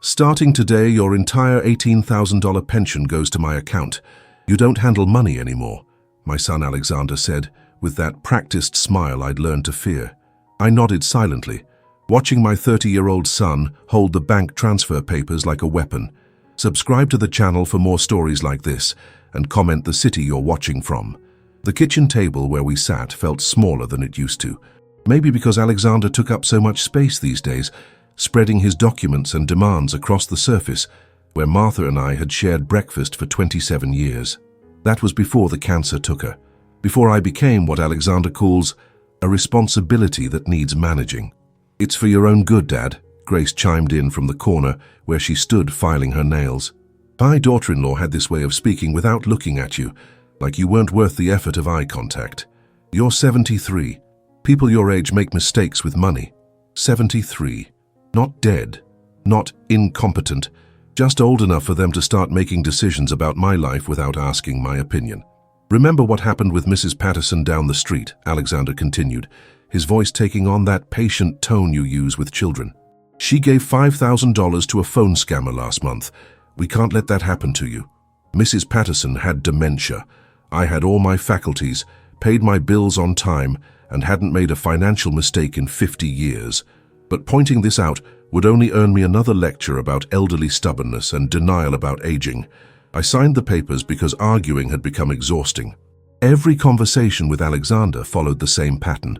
Starting today, your entire $18,000 pension goes to my account. You don't handle money anymore, my son Alexander said, with that practiced smile I'd learned to fear. I nodded silently, watching my 30-year-old son hold the bank transfer papers like a weapon. Subscribe to the channel for more stories like this, and comment the city you're watching from. The kitchen table where we sat felt smaller than it used to. Maybe because Alexander took up so much space these days, spreading his documents and demands across the surface, where Martha and I had shared breakfast for 27 years. That was before the cancer took her, before I became what Alexander calls a responsibility that needs managing. "It's for your own good, Dad," Grace chimed in from the corner where she stood filing her nails. My daughter-in-law had this way of speaking without looking at you, like you weren't worth the effort of eye contact. "You're 73. People your age make mistakes with money. 73. Not dead, not incompetent, just old enough for them to start making decisions about my life without asking my opinion." "Remember what happened with Mrs. Patterson down the street," Alexander continued, his voice taking on that patient tone you use with children. "She gave $5,000 to a phone scammer last month. We can't let that happen to you. Mrs. Patterson had dementia. I had all my faculties, paid my bills on time, and hadn't made a financial mistake in 50 years. But pointing this out would only earn me another lecture about elderly stubbornness and denial about aging. I signed the papers because arguing had become exhausting." Every conversation with Alexander followed the same pattern.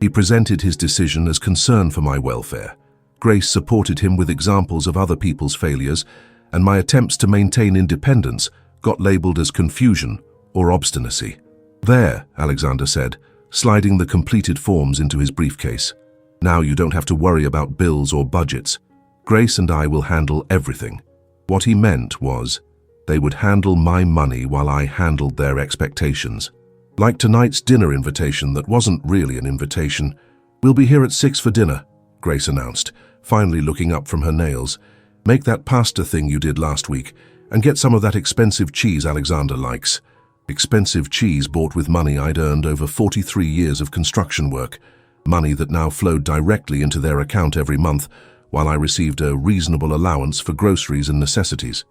He presented his decision as concern for my welfare. Grace supported him with examples of other people's failures, and my attempts to maintain independence got labeled as confusion or obstinacy. "There," Alexander said, sliding the completed forms into his briefcase. "Now you don't have to worry about bills or budgets. Grace and I will handle everything." What he meant was, they would handle my money while I handled their expectations. Like tonight's dinner invitation that wasn't really an invitation. "We'll be here at 6 for dinner," Grace announced, finally looking up from her nails. "Make that pasta thing you did last week, and get some of that expensive cheese Alexander likes." Expensive cheese bought with money I'd earned over 43 years of construction work. Money that now flowed directly into their account every month, while I received a reasonable allowance for groceries and necessities.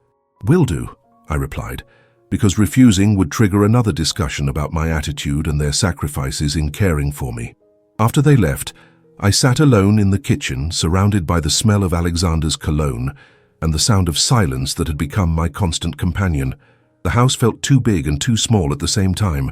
"Will do," I replied, because refusing would trigger another discussion about my attitude and their sacrifices in caring for me. After they left, I sat alone in the kitchen, surrounded by the smell of Alexander's cologne and the sound of silence that had become my constant companion. The house felt too big and too small at the same time.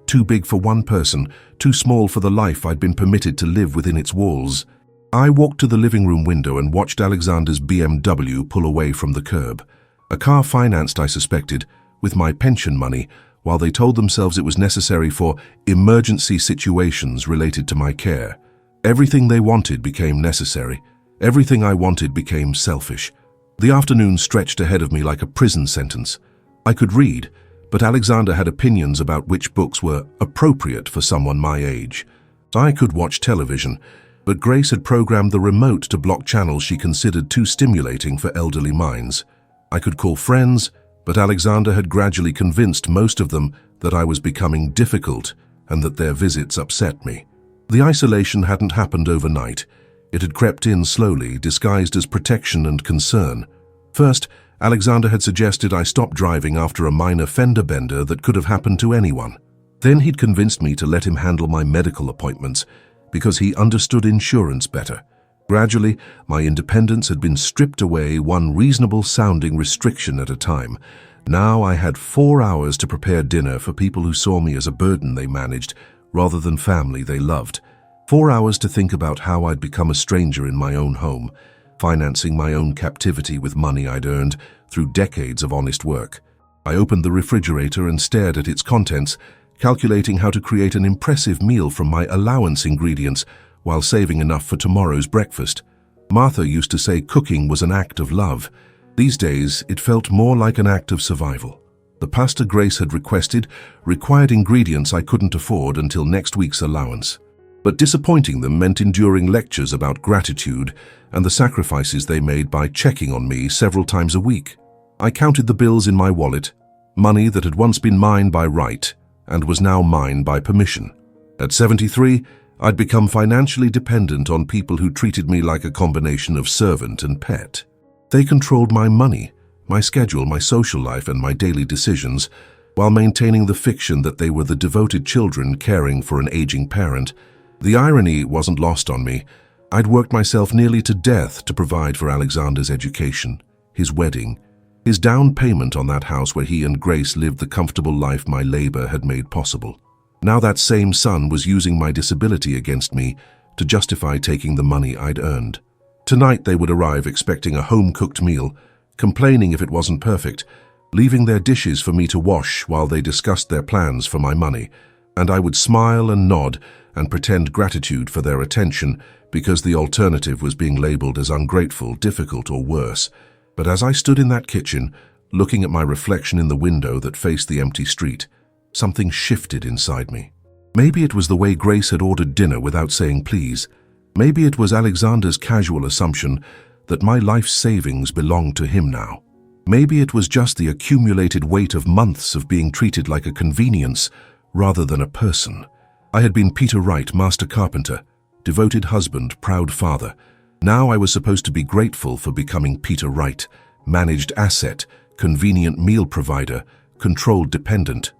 Too big for one person, too small for the life I'd been permitted to live within its walls. I walked to the living room window and watched Alexander's BMW pull away from the curb. A car financed, I suspected, with my pension money, while they told themselves it was necessary for emergency situations related to my care. Everything they wanted became necessary. Everything I wanted became selfish. The afternoon stretched ahead of me like a prison sentence. I could read, but Alexander had opinions about which books were appropriate for someone my age. I could watch television, but Grace had programmed the remote to block channels she considered too stimulating for elderly minds. I could call friends, but Alexander had gradually convinced most of them that I was becoming difficult and that their visits upset me. The isolation hadn't happened overnight. It had crept in slowly, disguised as protection and concern. First, Alexander had suggested I stop driving after a minor fender bender that could have happened to anyone. Then he'd convinced me to let him handle my medical appointments because he understood insurance better. Gradually, my independence had been stripped away, one reasonable-sounding restriction at a time. Now I had 4 hours to prepare dinner for people who saw me as a burden they managed rather than family they loved. 4 hours to think about how I'd become a stranger in my own home, financing my own captivity with money I'd earned through decades of honest work. I opened the refrigerator and stared at its contents, calculating how to create an impressive meal from my allowance ingredients while saving enough for tomorrow's breakfast. Martha used to say cooking was an act of love. These days, it felt more like an act of survival. The pasta Grace had requested required ingredients I couldn't afford until next week's allowance. But disappointing them meant enduring lectures about gratitude and the sacrifices they made by checking on me several times a week. I counted the bills in my wallet, money that had once been mine by right and was now mine by permission. At 73, I'd become financially dependent on people who treated me like a combination of servant and pet. They controlled my money, my schedule, my social life, and my daily decisions, while maintaining the fiction that they were the devoted children caring for an aging parent. The irony wasn't lost on me. I'd worked myself nearly to death to provide for Alexander's education, his wedding, his down payment on that house where he and Grace lived the comfortable life my labor had made possible. Now that same son was using my disability against me to justify taking the money I'd earned. Tonight they would arrive expecting a home-cooked meal, complaining if it wasn't perfect, leaving their dishes for me to wash while they discussed their plans for my money, and I would smile and nod and pretend gratitude for their attention because the alternative was being labeled as ungrateful, difficult, or worse. But as I stood in that kitchen, looking at my reflection in the window that faced the empty street, something shifted inside me. Maybe it was the way Grace had ordered dinner without saying please. Maybe it was Alexander's casual assumption that my life savings belonged to him now. Maybe it was just the accumulated weight of months of being treated like a convenience rather than a person. I had been Peter Wright, master carpenter, devoted husband, proud father. Now I was supposed to be grateful for becoming Peter Wright, managed asset, convenient meal provider, controlled dependent.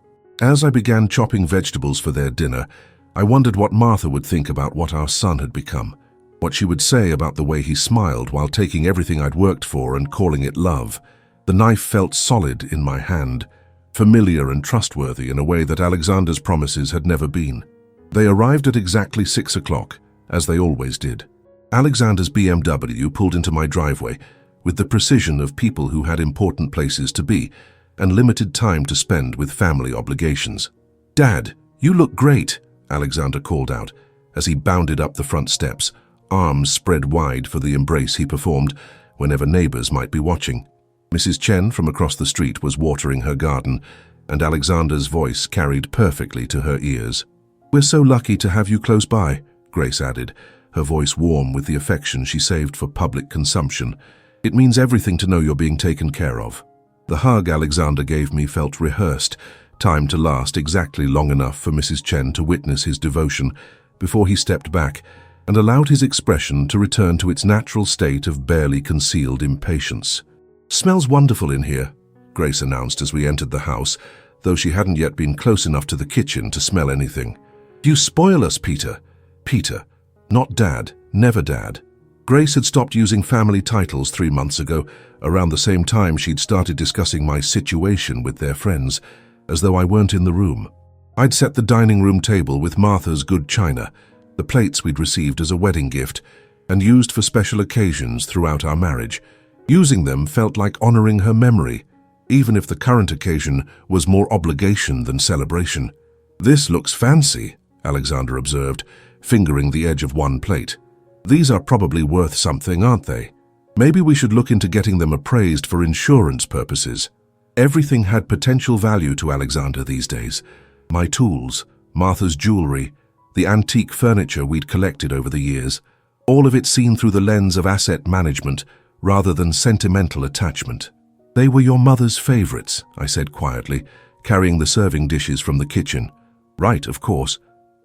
As I began chopping vegetables for their dinner, I wondered what Martha would think about what our son had become, what she would say about the way he smiled while taking everything I'd worked for and calling it love. The knife felt solid in my hand, familiar and trustworthy in a way that Alexander's promises had never been. They arrived at exactly 6 o'clock, as they always did. Alexander's BMW pulled into my driveway with the precision of people who had important places to be and limited time to spend with family obligations. "Dad, you look great," Alexander called out as he bounded up the front steps, arms spread wide for the embrace he performed whenever neighbors might be watching. Mrs. Chen from across the street was watering her garden, and Alexander's voice carried perfectly to her ears. "We're so lucky to have you close by," Grace added, her voice warm with the affection she saved for public consumption. "It means everything to know you're being taken care of." The hug Alexander gave me felt rehearsed, timed to last exactly long enough for Mrs. Chen to witness his devotion before he stepped back and allowed his expression to return to its natural state of barely concealed impatience. "Smells wonderful in here," Grace announced as we entered the house, though she hadn't yet been close enough to the kitchen to smell anything. "You spoil us, Peter." Peter, not Dad, never Dad. Grace had stopped using family titles 3 months ago, around the same time she'd started discussing my situation with their friends, as though I weren't in the room. I'd set the dining room table with Martha's good china, the plates we'd received as a wedding gift, and used for special occasions throughout our marriage. Using them felt like honoring her memory, even if the current occasion was more obligation than celebration. "This looks fancy," Alexander observed, fingering the edge of one plate. "These are probably worth something, aren't they? Maybe we should look into getting them appraised for insurance purposes." Everything had potential value to Alexander these days. My tools, Martha's jewelry, the antique furniture we'd collected over the years, all of it seen through the lens of asset management rather than sentimental attachment. "They were your mother's favorites," I said quietly, carrying the serving dishes from the kitchen. "Right, of course."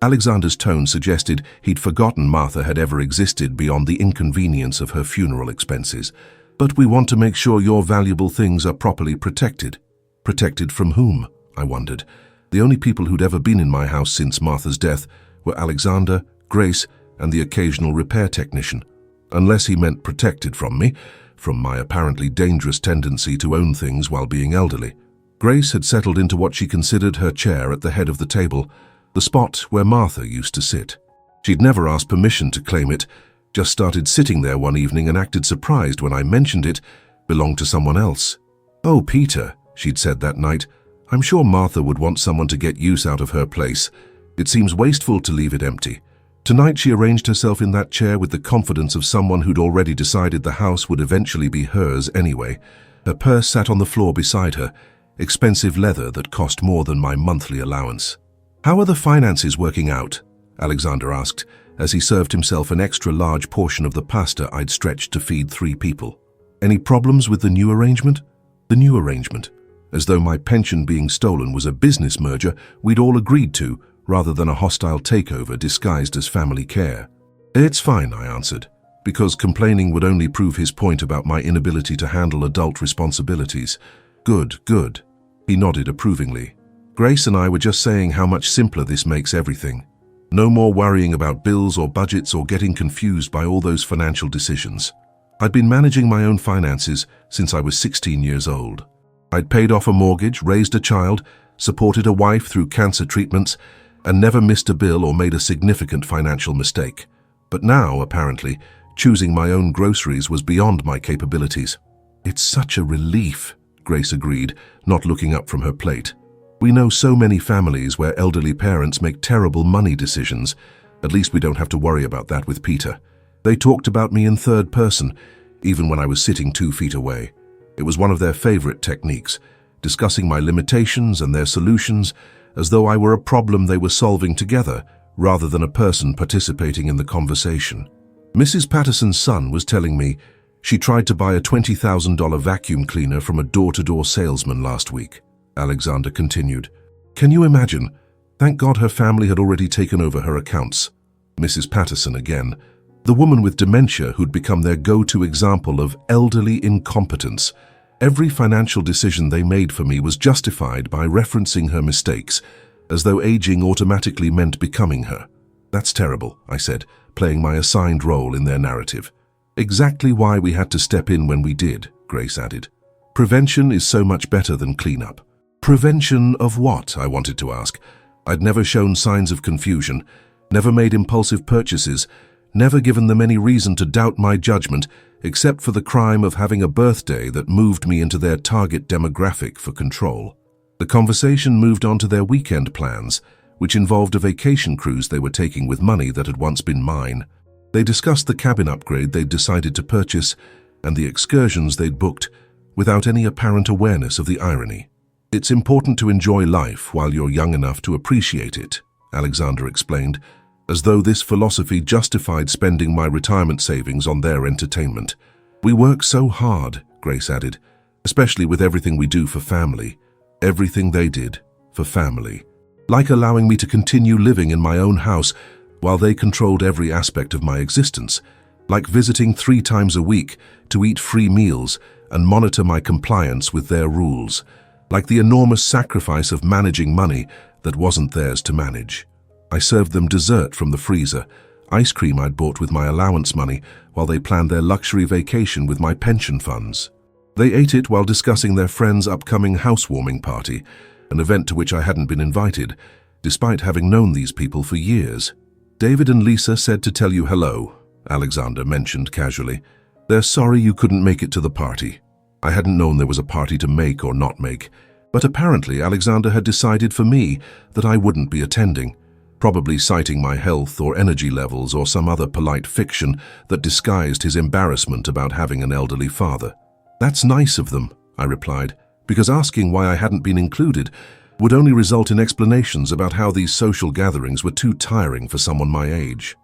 Alexander's tone suggested he'd forgotten Martha had ever existed beyond the inconvenience of her funeral expenses. "But we want to make sure your valuable things are properly protected." Protected from whom? I wondered. The only people who'd ever been in my house since Martha's death were Alexander, Grace, and the occasional repair technician. Unless he meant protected from me, from my apparently dangerous tendency to own things while being elderly. Grace had settled into what she considered her chair at the head of the table, the spot where Martha used to sit. She'd never asked permission to claim it, just started sitting there one evening and acted surprised when I mentioned it belonged to someone else. "Oh, Peter," she'd said that night, "I'm sure Martha would want someone to get use out of her place. It seems wasteful to leave it empty." Tonight she arranged herself in that chair with the confidence of someone who'd already decided the house would eventually be hers anyway. Her purse sat on the floor beside her, expensive leather that cost more than my monthly allowance. "How are the finances working out?" Alexander asked, as he served himself an extra large portion of the pasta I'd stretched to feed 3 people. "Any problems with the new arrangement?" The new arrangement, as though my pension being stolen was a business merger we'd all agreed to, rather than a hostile takeover disguised as family care. "It's fine," I answered. because complaining would only prove his point about my inability to handle adult responsibilities. Good, good. He nodded approvingly. Grace and I were just saying how much simpler this makes everything. No more worrying about bills or budgets or getting confused by all those financial decisions. I'd been managing my own finances since I was 16 years old. I'd paid off a mortgage, raised a child, supported a wife through cancer treatments, and never missed a bill or made a significant financial mistake. But now, apparently, choosing my own groceries was beyond my capabilities. It's such a relief, Grace agreed, not looking up from her plate. We know so many families where elderly parents make terrible money decisions. At least we don't have to worry about that with Peter. They talked about me in third person, even when I was sitting 2 feet away. It was one of their favorite techniques, discussing my limitations and their solutions as though I were a problem they were solving together, rather than a person participating in the conversation. Mrs. Patterson's son was telling me she tried to buy a $20,000 vacuum cleaner from a door-to-door salesman last week. Alexander continued. Can you imagine? Thank God her family had already taken over her accounts. Mrs. Patterson again. The woman with dementia who'd become their go-to example of elderly incompetence. Every financial decision they made for me was justified by referencing her mistakes, as though aging automatically meant becoming her. That's terrible, I said, playing my assigned role in their narrative. Exactly why we had to step in when we did, Grace added. Prevention is so much better than cleanup. Prevention of what, I wanted to ask. I'd never shown signs of confusion, never made impulsive purchases, never given them any reason to doubt my judgment, except for the crime of having a birthday that moved me into their target demographic for control. The conversation moved on to their weekend plans, which involved a vacation cruise they were taking with money that had once been mine. They discussed the cabin upgrade they'd decided to purchase and the excursions they'd booked, without any apparent awareness of the irony. It's important to enjoy life while you're young enough to appreciate it, Alexander explained, as though this philosophy justified spending my retirement savings on their entertainment. We work so hard, Grace added, especially with everything we do for family. Everything they did for family. Like allowing me to continue living in my own house while they controlled every aspect of my existence. Like visiting 3 times a week to eat free meals and monitor my compliance with their rules. Like the enormous sacrifice of managing money that wasn't theirs to manage. I served them dessert from the freezer, ice cream I'd bought with my allowance money while they planned their luxury vacation with my pension funds. They ate it while discussing their friend's upcoming housewarming party, an event to which I hadn't been invited, despite having known these people for years. David and Lisa said to tell you hello, Alexander mentioned casually. They're sorry you couldn't make it to the party. I hadn't known there was a party to make or not make, but apparently Alexander had decided for me that I wouldn't be attending, probably citing my health or energy levels or some other polite fiction that disguised his embarrassment about having an elderly father. That's nice of them, I replied, because asking why I hadn't been included would only result in explanations about how these social gatherings were too tiring for someone my age.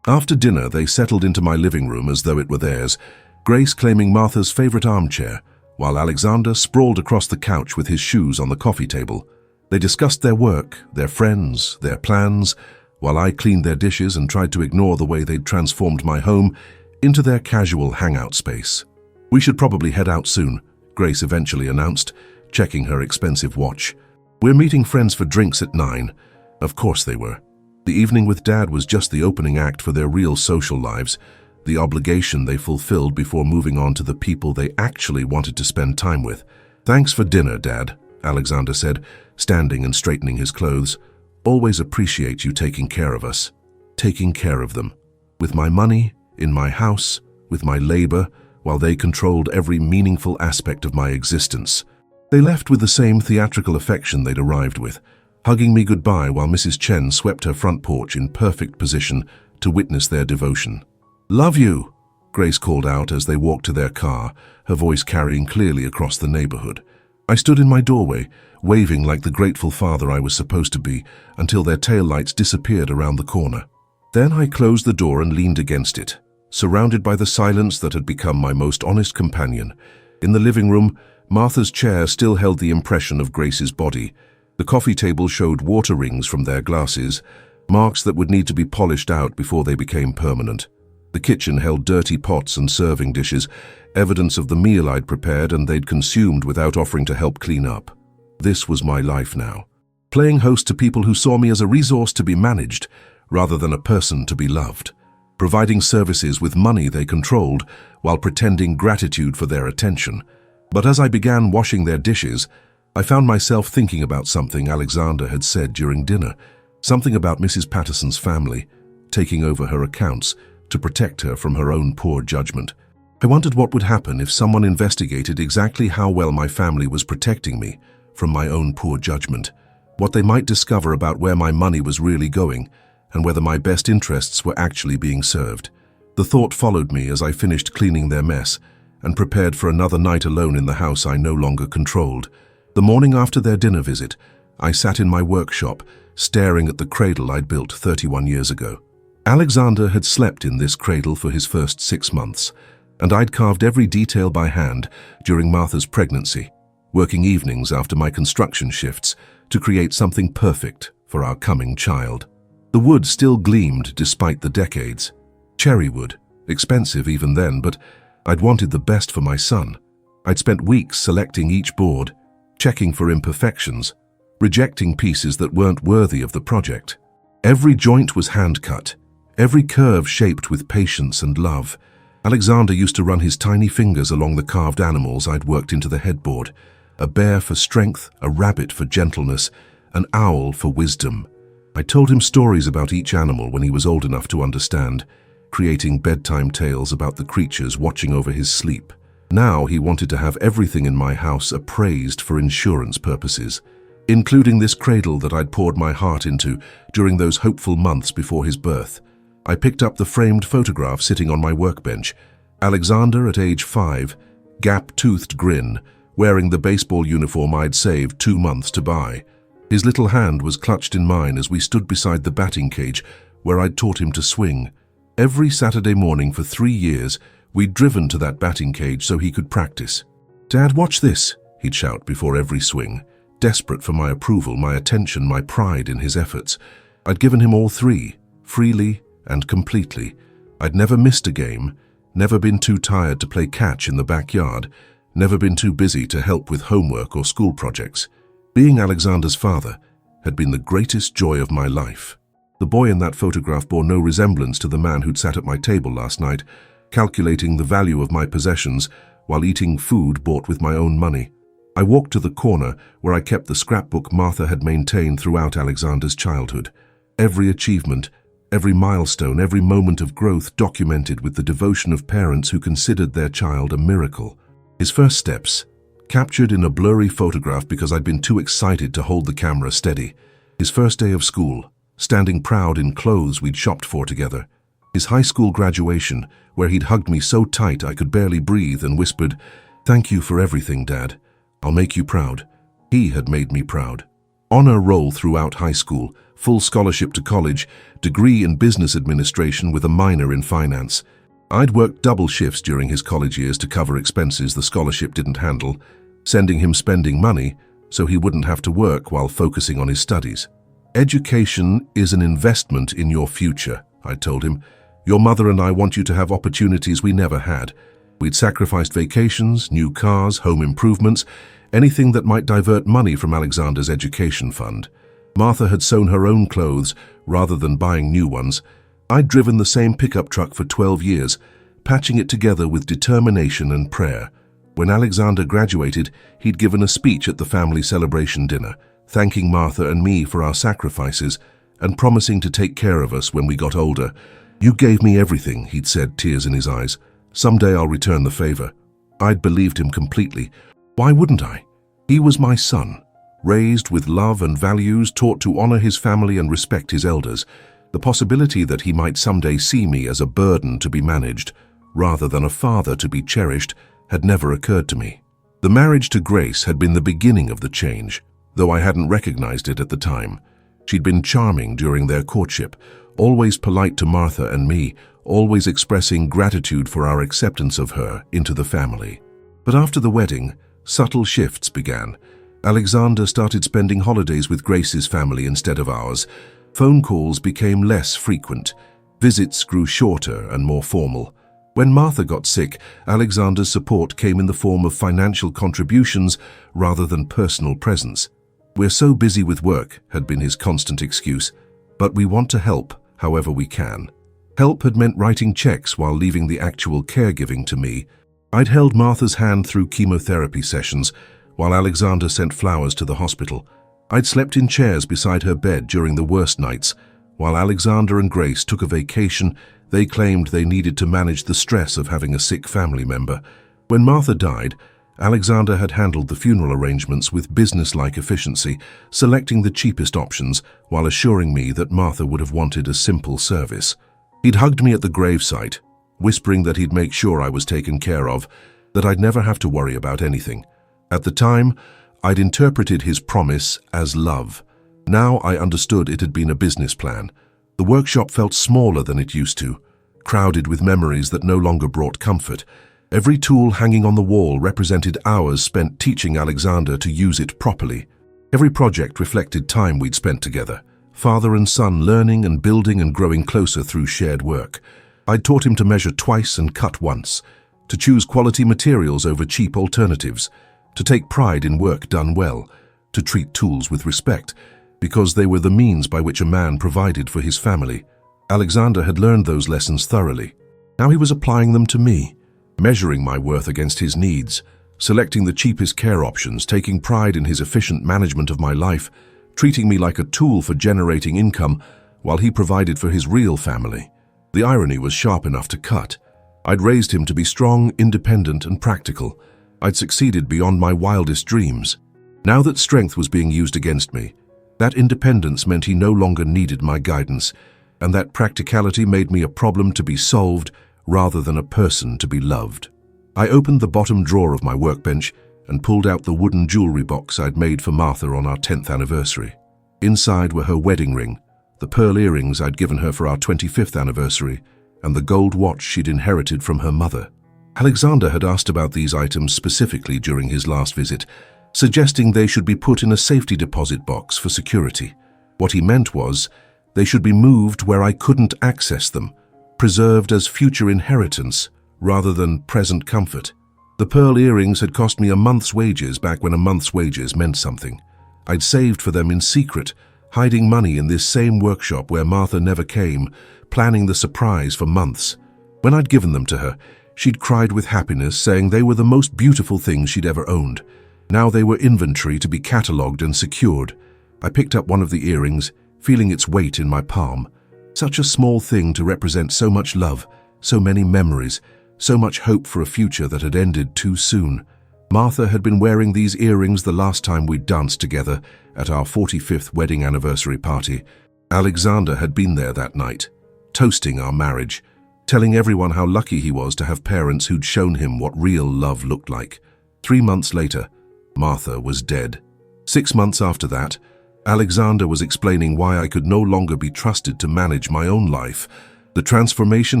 After dinner, they settled into my living room as though it were theirs, Grace claiming Martha's favorite armchair, while Alexander sprawled across the couch with his shoes on the coffee table. They discussed their work, their friends, their plans, while I cleaned their dishes and tried to ignore the way they'd transformed my home into their casual hangout space. We should probably head out soon, Grace eventually announced, checking her expensive watch. We're meeting friends for drinks at 9. Of course they were. The evening with Dad was just the opening act for their real social lives, the obligation they fulfilled before moving on to the people they actually wanted to spend time with. Thanks for dinner, Dad, Alexander said, standing and straightening his clothes. Always appreciate you taking care of us. Taking care of them. With my money, in my house, with my labor, while they controlled every meaningful aspect of my existence. They left with the same theatrical affection they'd arrived with, hugging me goodbye while Mrs. Chen swept her front porch in perfect position to witness their devotion. Love you, Grace called out as they walked to their car, her voice carrying clearly across the neighborhood. I stood in my doorway, waving like the grateful father I was supposed to be, until their taillights disappeared around the corner. Then I closed the door and leaned against it, surrounded by the silence that had become my most honest companion. In the living room, Martha's chair still held the impression of Grace's body. The coffee table showed water rings from their glasses, marks that would need to be polished out before they became permanent. The The kitchen held dirty pots and serving dishes, evidence of the meal I'd prepared and they'd consumed without offering to help clean up. This was my life now, playing host to people who saw me as a resource to be managed rather than a person to be loved, providing services with money they controlled while pretending gratitude for their attention. But as I began washing their dishes, I found myself thinking about something Alexander had said during dinner, something about Mrs. Patterson's family taking over her accounts to protect her from her own poor judgment. I wondered what would happen if someone investigated exactly how well my family was protecting me from my own poor judgment, what they might discover about where my money was really going, and whether my best interests were actually being served. The thought followed me as I finished cleaning their mess and prepared for another night alone in the house I no longer controlled. The morning after their dinner visit, I sat in my workshop, staring at the cradle I'd built 31 years ago. Alexander had slept in this cradle for his first 6 months, and I'd carved every detail by hand during Martha's pregnancy, working evenings after my construction shifts to create something perfect for our coming child. The wood still gleamed despite the decades. Cherry wood, expensive even then, but I'd wanted the best for my son. I'd spent weeks selecting each board, checking for imperfections, rejecting pieces that weren't worthy of the project. Every joint was hand-cut, every curve shaped with patience and love. Alexander used to run his tiny fingers along the carved animals I'd worked into the headboard, a bear for strength, a rabbit for gentleness, an owl for wisdom. I told him stories about each animal when he was old enough to understand, creating bedtime tales about the creatures watching over his sleep. Now he wanted to have everything in my house appraised for insurance purposes, including this cradle that I'd poured my heart into during those hopeful months before his birth. I picked up the framed photograph sitting on my workbench. Alexander at age 5, gap-toothed grin, wearing the baseball uniform I'd saved 2 months to buy. His little hand was clutched in mine as we stood beside the batting cage where I'd taught him to swing. Every Saturday morning for 3 years, we'd driven to that batting cage so he could practice. "Dad, watch this," he'd shout before every swing, desperate for my approval, my attention, my pride in his efforts. I'd given him all 3, freely and completely. I'd never missed a game, never been too tired to play catch in the backyard, never been too busy to help with homework or school projects. Being Alexander's father had been the greatest joy of my life. The boy in that photograph bore no resemblance to the man who'd sat at my table last night, calculating the value of my possessions while eating food bought with my own money. I walked to the corner where I kept the scrapbook Martha had maintained throughout Alexander's childhood. Every achievement, every milestone, every moment of growth documented with the devotion of parents who considered their child a miracle. His first steps, captured in a blurry photograph because I'd been too excited to hold the camera steady. His first day of school, standing proud in clothes we'd shopped for together. His high school graduation, where he'd hugged me so tight I could barely breathe and whispered, "Thank you for everything, Dad. I'll make you proud." He had made me proud. Honor roll throughout high school, full scholarship to college, degree in business administration with a minor in finance. I'd worked double shifts during his college years to cover expenses the scholarship didn't handle, sending him spending money so he wouldn't have to work while focusing on his studies. "Education is an investment in your future," I told him. "Your mother and I want you to have opportunities we never had." We'd sacrificed vacations, new cars, home improvements, anything that might divert money from Alexander's education fund. Martha had sewn her own clothes rather than buying new ones. I'd driven the same pickup truck for 12 years, patching it together with determination and prayer. When Alexander graduated, he'd given a speech at the family celebration dinner, thanking Martha and me for our sacrifices and promising to take care of us when we got older. "You gave me everything," he'd said, tears in his eyes. "Someday I'll return the favor." I'd believed him completely. Why wouldn't I? He was my son, raised with love and values, taught to honor his family and respect his elders. The possibility that he might someday see me as a burden to be managed, rather than a father to be cherished, had never occurred to me. The marriage to Grace had been the beginning of the change, though I hadn't recognized it at the time. She'd been charming during their courtship, always polite to Martha and me, always expressing gratitude for our acceptance of her into the family. But after the wedding, subtle shifts began. Alexander started spending holidays with Grace's family instead of ours. Phone calls became less frequent. Visits grew shorter and more formal. When Martha got sick, Alexander's support came in the form of financial contributions rather than personal presence. "We're so busy with work," had been his constant excuse, "but we want to help however we can." Help had meant writing checks while leaving the actual caregiving to me. I'd held Martha's hand through chemotherapy sessions, while Alexander sent flowers to the hospital. I'd slept in chairs beside her bed during the worst nights. While Alexander and Grace took a vacation, they claimed they needed to manage the stress of having a sick family member. When Martha died, Alexander had handled the funeral arrangements with business-like efficiency, selecting the cheapest options while assuring me that Martha would have wanted a simple service. He'd hugged me at the gravesite, whispering that he'd make sure I was taken care of, that I'd never have to worry about anything. At the time, I'd interpreted his promise as love. Now I understood it had been a business plan. The workshop felt smaller than it used to, crowded with memories that no longer brought comfort. Every tool hanging on the wall represented hours spent teaching Alexander to use it properly. Every project reflected time we'd spent together, father and son learning and building and growing closer through shared work. I'd taught him to measure twice and cut once, to choose quality materials over cheap alternatives, to take pride in work done well, to treat tools with respect, because they were the means by which a man provided for his family. Alexander had learned those lessons thoroughly. Now he was applying them to me, measuring my worth against his needs, selecting the cheapest care options, taking pride in his efficient management of my life, treating me like a tool for generating income while he provided for his real family. The irony was sharp enough to cut. I'd raised him to be strong, independent, and practical. I'd succeeded beyond my wildest dreams. Now that strength was being used against me, that independence meant he no longer needed my guidance, and that practicality made me a problem to be solved rather than a person to be loved. I opened the bottom drawer of my workbench and pulled out the wooden jewelry box I'd made for Martha on our 10th anniversary. Inside were her wedding ring, the pearl earrings I'd given her for our 25th anniversary, and the gold watch she'd inherited from her mother. Alexander had asked about these items specifically during his last visit, suggesting they should be put in a safety deposit box for security. What he meant was, they should be moved where I couldn't access them, preserved as future inheritance rather than present comfort. The pearl earrings had cost me a month's wages back when a month's wages meant something. I'd saved for them in secret, hiding money in this same workshop where Martha never came, planning the surprise for months. When I'd given them to her, she'd cried with happiness, saying they were the most beautiful things she'd ever owned. Now they were inventory to be catalogued and secured. I picked up one of the earrings, feeling its weight in my palm. Such a small thing to represent so much love, so many memories, so much hope for a future that had ended too soon. Martha had been wearing these earrings the last time we'd danced together at our 45th wedding anniversary party. Alexander had been there that night, toasting our marriage, telling everyone how lucky he was to have parents who'd shown him what real love looked like. 3 months later, Martha was dead. 6 months after that, Alexander was explaining why I could no longer be trusted to manage my own life. The transformation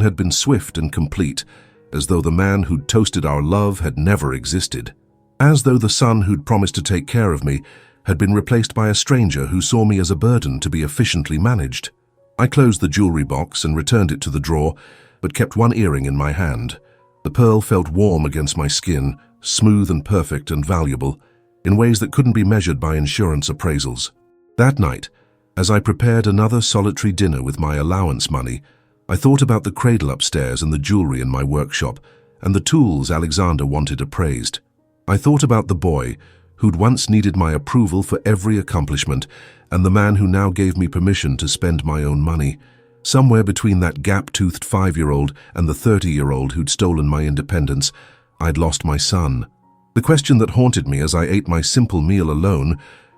had been swift and complete, as though the man who'd toasted our love had never existed. As though the son who'd promised to take care of me had been replaced by a stranger who saw me as a burden to be efficiently managed. I closed the jewelry box and returned it to the drawer, but kept one earring in my hand. The pearl felt warm against my skin, smooth and perfect and valuable, in ways that couldn't be measured by insurance appraisals. That night, as I prepared another solitary dinner with my allowance money, I thought about the cradle upstairs and the jewelry in my workshop, and the tools Alexander wanted appraised. I thought about the boy who'd once needed my approval for every accomplishment, and the man who now gave me permission to spend my own money. Somewhere between that gap-toothed 5-year-old and the 30-year-old who'd stolen my independence, I'd lost my son. The question that haunted me as I ate my simple meal alone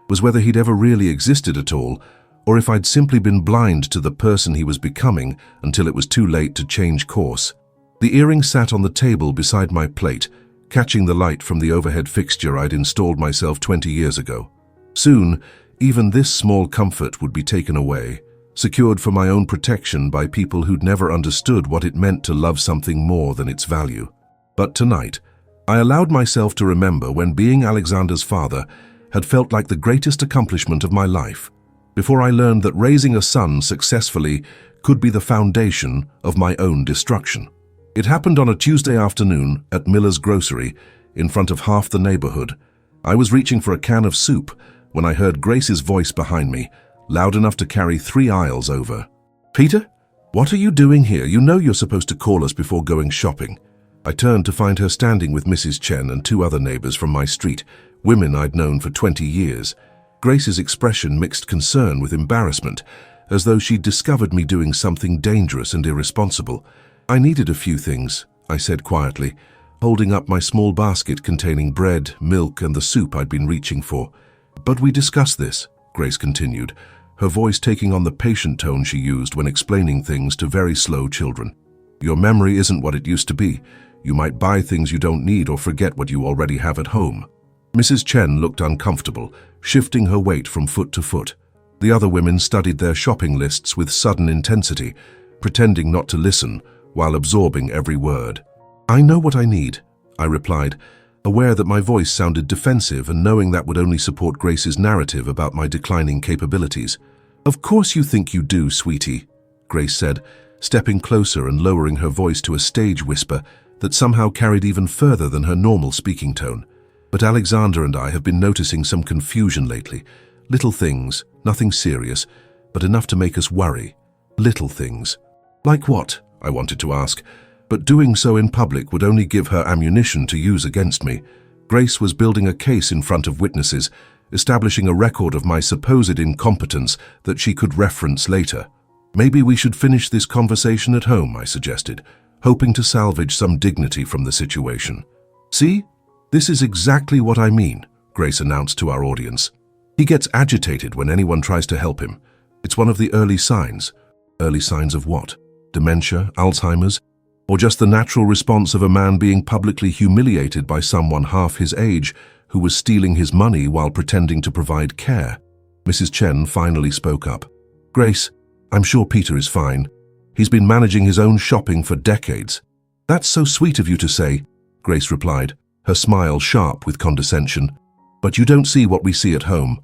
was whether he'd ever really existed at all, or if I'd simply been blind to the person he was becoming until it was too late to change course. The earring sat on the table beside my plate, catching the light from the overhead fixture I'd installed myself 20 years ago. Soon, even this small comfort would be taken away, secured for my own protection by people who'd never understood what it meant to love something more than its value. But tonight, I allowed myself to remember when being Alexander's father had felt like the greatest accomplishment of my life. Before I learned that raising a son successfully could be the foundation of my own destruction. It happened on a Tuesday afternoon at Miller's Grocery, in front of half the neighborhood. I was reaching for a can of soup when I heard Grace's voice behind me, loud enough to carry 3 aisles over. "Peter, what are you doing here? You know you're supposed to call us before going shopping." I turned to find her standing with Mrs. Chen and 2 other neighbors from my street, women I'd known for 20 years. Grace's expression mixed concern with embarrassment, as though she'd discovered me doing something dangerous and irresponsible. "I needed a few things," I said quietly, holding up my small basket containing bread, milk, and the soup I'd been reaching for. "But we discussed this," Grace continued, her voice taking on the patient tone she used when explaining things to very slow children. "Your memory isn't what it used to be. You might buy things you don't need or forget what you already have at home." Mrs. Chen looked uncomfortable, shifting her weight from foot to foot. The other women studied their shopping lists with sudden intensity, pretending not to listen while absorbing every word. "I know what I need," I replied, aware that my voice sounded defensive and knowing that would only support Grace's narrative about my declining capabilities. "Of course you think you do, sweetie," Grace said, stepping closer and lowering her voice to a stage whisper that somehow carried even further than her normal speaking tone. "But Alexander and I have been noticing some confusion lately. Little things, nothing serious, but enough to make us worry. Little things." "Like what?" I wanted to ask, but doing so in public would only give her ammunition to use against me. Grace was building a case in front of witnesses, establishing a record of my supposed incompetence that she could reference later. "Maybe we should finish this conversation at home," I suggested, hoping to salvage some dignity from the situation. "See? This is exactly what I mean," Grace announced to our audience. "He gets agitated when anyone tries to help him. It's one of the early signs." Early signs of what? Dementia, Alzheimer's, or just the natural response of a man being publicly humiliated by someone half his age who was stealing his money while pretending to provide care? Mrs. Chen finally spoke up. "Grace, I'm sure Peter is fine. He's been managing his own shopping for decades." "That's so sweet of you to say," Grace replied, her smile sharp with condescension. "But you don't see what we see at home.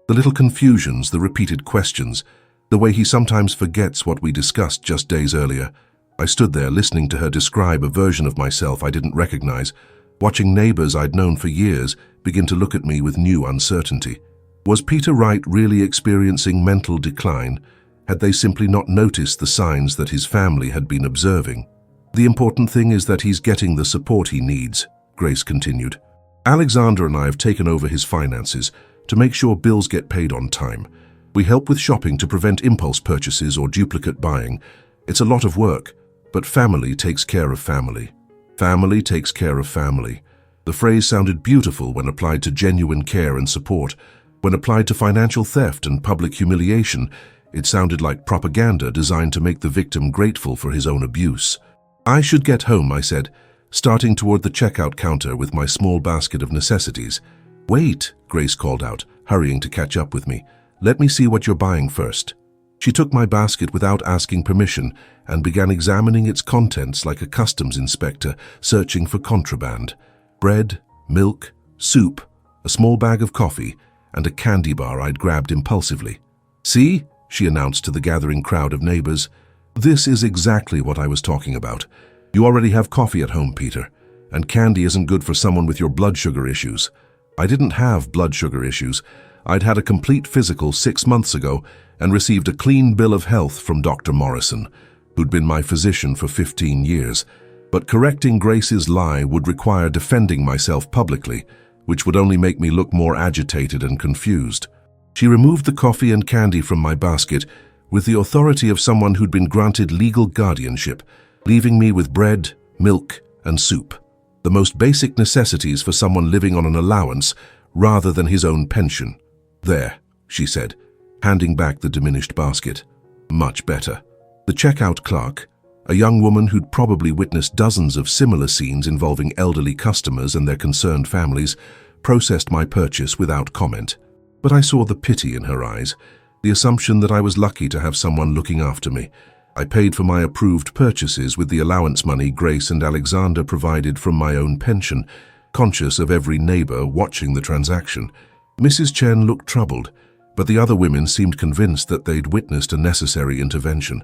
The little confusions, the repeated questions, the way he sometimes forgets what we discussed just days earlier." I stood there listening to her describe a version of myself I didn't recognize, watching neighbors I'd known for years begin to look at me with new uncertainty. Was Peter Wright really experiencing mental decline? Had they simply not noticed the signs that his family had been observing? "The important thing is that he's getting the support he needs," Grace continued. "Alexander and I have taken over his finances to make sure bills get paid on time. We help with shopping to prevent impulse purchases or duplicate buying. It's a lot of work, but family takes care of family. Family takes care of family." The phrase sounded beautiful when applied to genuine care and support. When applied to financial theft and public humiliation, it sounded like propaganda designed to make the victim grateful for his own abuse. "I should get home," I said, starting toward the checkout counter with my small basket of necessities. "Wait," Grace called out, hurrying to catch up with me. "Let me see what you're buying first." She took my basket without asking permission and began examining its contents like a customs inspector searching for contraband. Bread, milk, soup, a small bag of coffee, and a candy bar I'd grabbed impulsively. "See?" she announced to the gathering crowd of neighbors. "This is exactly what I was talking about. You already have coffee at home, Peter, and candy isn't good for someone with your blood sugar issues." I didn't have blood sugar issues. I'd had a complete physical 6 months ago and received a clean bill of health from Dr. Morrison, who'd been my physician for 15 years. But correcting Grace's lie would require defending myself publicly, which would only make me look more agitated and confused. She removed the coffee and candy from my basket with the authority of someone who'd been granted legal guardianship, leaving me with bread, milk, and soup, the most basic necessities for someone living on an allowance rather than his own pension. "There," she said, handing back the diminished basket. "Much better." The checkout clerk, a young woman who'd probably witnessed dozens of similar scenes involving elderly customers and their concerned families, processed my purchase without comment. But I saw the pity in her eyes, the assumption that I was lucky to have someone looking after me. I paid for my approved purchases with the allowance money Grace and Alexander provided from my own pension, conscious of every neighbor watching the transaction. Mrs. Chen looked troubled, but the other women seemed convinced that they'd witnessed a necessary intervention.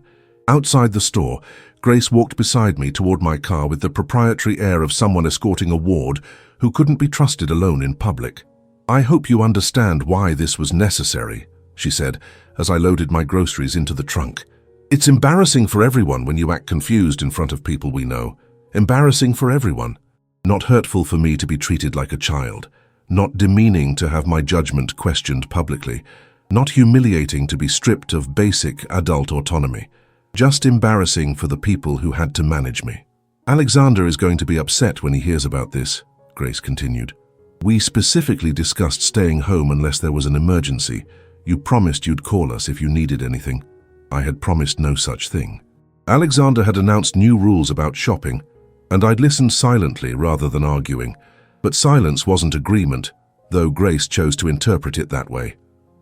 Outside the store, Grace walked beside me toward my car with the proprietary air of someone escorting a ward who couldn't be trusted alone in public. "I hope you understand why this was necessary," she said, as I loaded my groceries into the trunk. "It's embarrassing for everyone when you act confused in front of people we know. Embarrassing for everyone. Not hurtful for me to be treated like a child. Not demeaning to have my judgment questioned publicly. Not humiliating to be stripped of basic adult autonomy. Just embarrassing for the people who had to manage me." "Alexander is going to be upset when he hears about this," Grace continued. "We specifically discussed staying home unless there was an emergency. You promised you'd call us if you needed anything." I had promised no such thing. Alexander had announced new rules about shopping, and I'd listened silently rather than arguing. But silence wasn't agreement, though Grace chose to interpret it that way.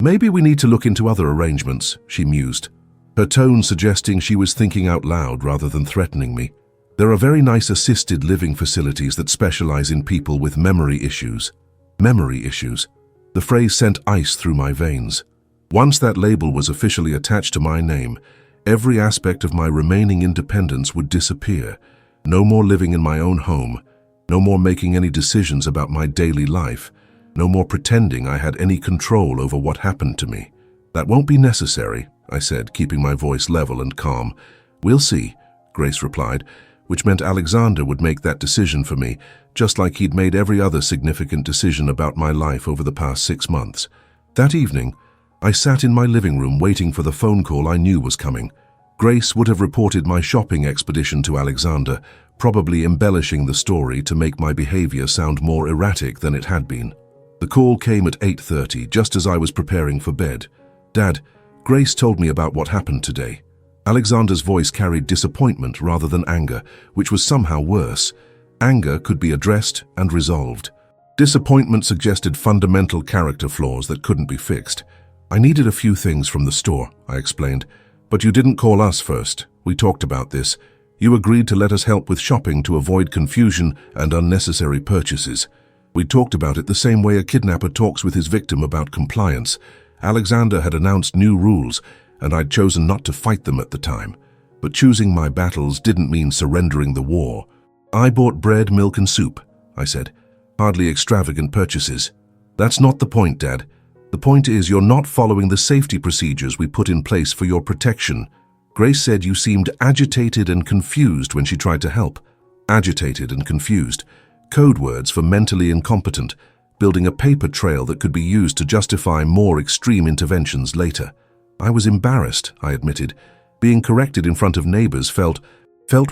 "Maybe we need to look into other arrangements," she mused, her tone suggesting she was thinking out loud rather than threatening me. "There are very nice assisted living facilities that specialize in people with memory issues." Memory issues. The phrase sent ice through my veins. Once that label was officially attached to my name, every aspect of my remaining independence would disappear. No more living in my own home. No more making any decisions about my daily life. No more pretending I had any control over what happened to me. "That won't be necessary," I said, keeping my voice level and calm. "We'll see," Grace replied, which meant Alexander would make that decision for me, just like he'd made every other significant decision about my life over the past 6 months. That evening, I sat in my living room waiting for the phone call I knew was coming. Grace would have reported my shopping expedition to Alexander, probably embellishing the story to make my behavior sound more erratic than it had been. The call came at 8:30, just as I was preparing for bed. "Dad, Grace told me about what happened today." Alexander's voice carried disappointment rather than anger, which was somehow worse. Anger could be addressed and resolved. Disappointment suggested fundamental character flaws that couldn't be fixed. "I needed a few things from the store," I explained. "But you didn't call us first. We talked about this. You agreed to let us help with shopping to avoid confusion and unnecessary purchases. We talked about it the same way a kidnapper talks with his victim about compliance. Alexander had announced new rules, and I'd chosen not to fight them at the time. But choosing my battles didn't mean surrendering the war. I bought bread, milk, and soup," I said. "Hardly extravagant purchases." "That's not the point, Dad. The point is you're not following the safety procedures we put in place for your protection." Grace said you seemed agitated and confused when she tried to help. Agitated and confused. Code words for mentally incompetent, building a paper trail that could be used to justify more extreme interventions later. I was embarrassed, I admitted. Being corrected in front of neighbors felt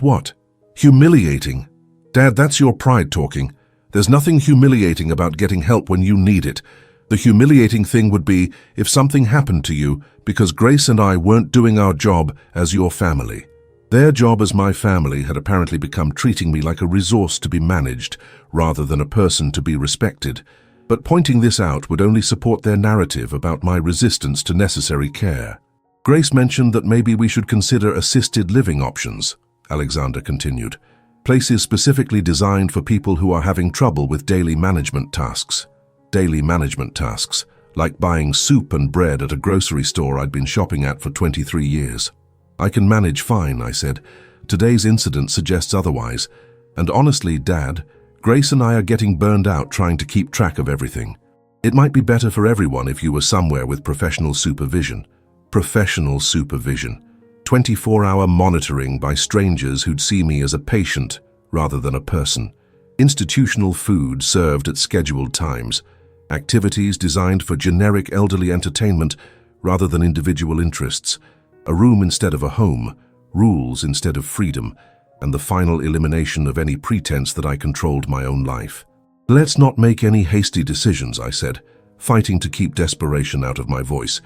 what? Humiliating. "Dad, that's your pride talking. There's nothing humiliating about getting help when you need it. The humiliating thing would be if something happened to you because Grace and I weren't doing our job as your family." Their job as my family had apparently become treating me like a resource to be managed rather than a person to be respected. But pointing this out would only support their narrative about my resistance to necessary care. "Grace mentioned that maybe we should consider assisted living options," Alexander continued. "Places specifically designed for people who are having trouble with daily management tasks. Daily management tasks, like buying soup and bread at a grocery store I'd been shopping at for 23 years. "I can manage fine," I said. "Today's incident suggests otherwise. And honestly, Dad, Grace and I are getting burned out trying to keep track of everything. It might be better for everyone if you were somewhere with professional supervision." Professional supervision. 24-hour monitoring by strangers who'd see me as a patient rather than a person. Institutional food served at scheduled times. Activities designed for generic elderly entertainment rather than individual interests. A room instead of a home, rules instead of freedom, and the final elimination of any pretense that I controlled my own life. "Let's not make any hasty decisions," I said, fighting to keep desperation out of my voice.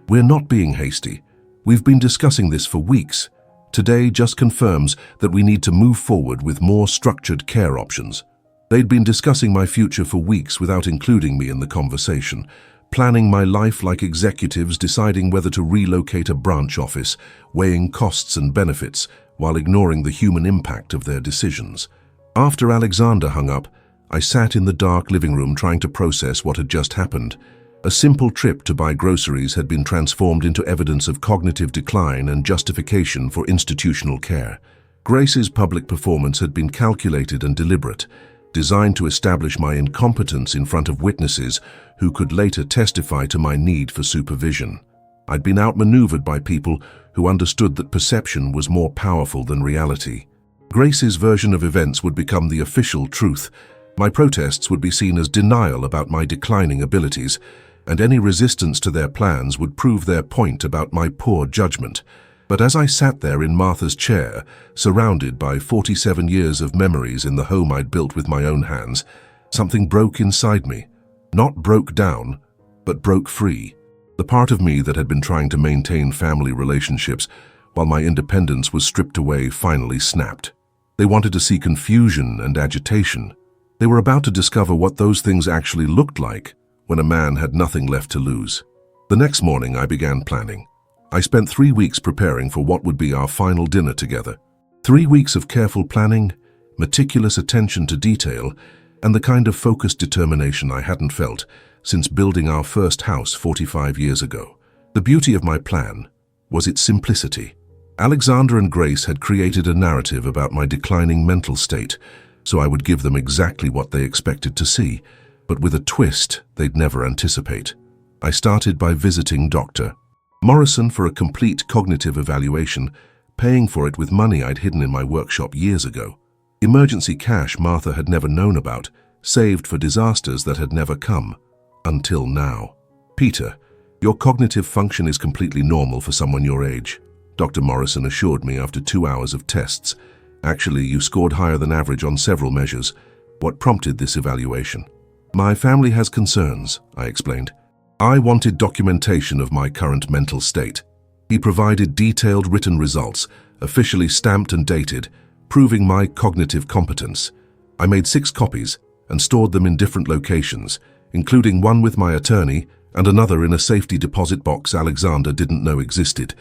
"We're not being hasty. We've been discussing this for weeks. Today just confirms that we need to move forward with more structured care options." They'd been discussing my future for weeks without including me in the conversation, planning my life like executives deciding whether to relocate a branch office, weighing costs and benefits, while ignoring the human impact of their decisions. After Alexander hung up, I sat in the dark living room trying to process what had just happened. A simple trip to buy groceries had been transformed into evidence of cognitive decline and justification for institutional care. Grace's public performance had been calculated and deliberate, designed to establish my incompetence in front of witnesses who could later testify to my need for supervision. I'd been outmaneuvered by people who understood that perception was more powerful than reality. Grace's version of events would become the official truth. My protests would be seen as denial about my declining abilities, and any resistance to their plans would prove their point about my poor judgment. But as I sat there in Martha's chair, surrounded by 47 years of memories in the home I'd built with my own hands, something broke inside me. Not broke down, but broke free. The part of me that had been trying to maintain family relationships while my independence was stripped away finally snapped. They wanted to see confusion and agitation. They were about to discover what those things actually looked like when a man had nothing left to lose. The next morning I began planning. I spent 3 weeks preparing for what would be our final dinner together. 3 weeks of careful planning, meticulous attention to detail, and the kind of focused determination I hadn't felt since building our first house 45 years ago. The beauty of my plan was its simplicity. Alexander and Grace had created a narrative about my declining mental state, so I would give them exactly what they expected to see, but with a twist they'd never anticipate. I started by visiting Dr. Morrison for a complete cognitive evaluation, paying for it with money I'd hidden in my workshop years ago. Emergency cash Martha had never known about, saved for disasters that had never come. Until now. "Peter, your cognitive function is completely normal for someone your age," Dr. Morrison assured me after 2 hours of tests. "Actually, you scored higher than average on several measures. What prompted this evaluation?" "My family has concerns," I explained. I wanted documentation of my current mental state. He provided detailed written results, officially stamped and dated, proving my cognitive competence. I made 6 copies and stored them in different locations, including one with my attorney and another in a safety deposit box Alexander didn't know existed.